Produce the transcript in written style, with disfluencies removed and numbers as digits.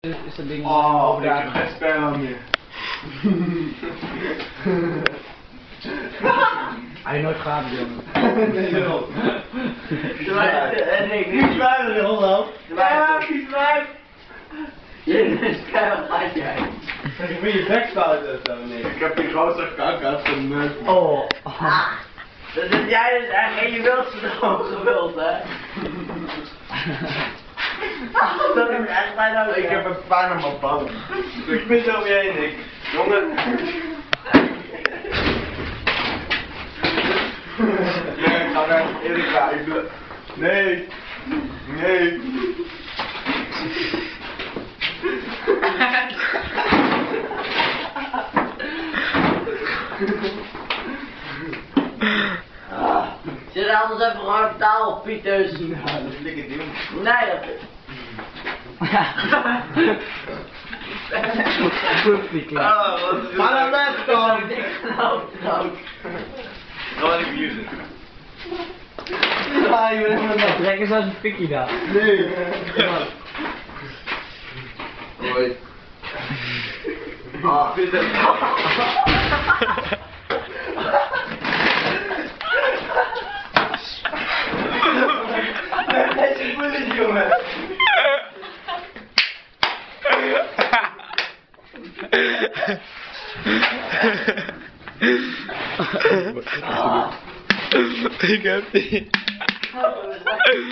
Is dat ding ik heb geen sperma meer. Hij nooit gaat, jongen. Nee, joh. Kies mij weer, hallo. Ja, kies mij. Je sperma gaat jij. Ik wil je bek spuiten of zo, nee. Ik heb die grootste kanker van de neus. Oh. Dat is jij dus echt en je wilt ze nog gewild, hè? Dat is echt bijna ook. Ik heb een pijn aan mijn band. Ik ben zo weer heen, Nick. Jongen. Nee, ik ga naar Erika. Nee. Nee. Zit anders even gewoon op tafel, Pieters. Ja, dat is lekker ding. Nee, dat is... Ah, wat is dit? Maar dan blijft het dan. Rood. Gewoon even hier zitten. Ja, je bent helemaal trek eens als een pikkie daar. Nee. Hoi. Ah, vind het. Dat is een bullet, jongen. Ik heb die.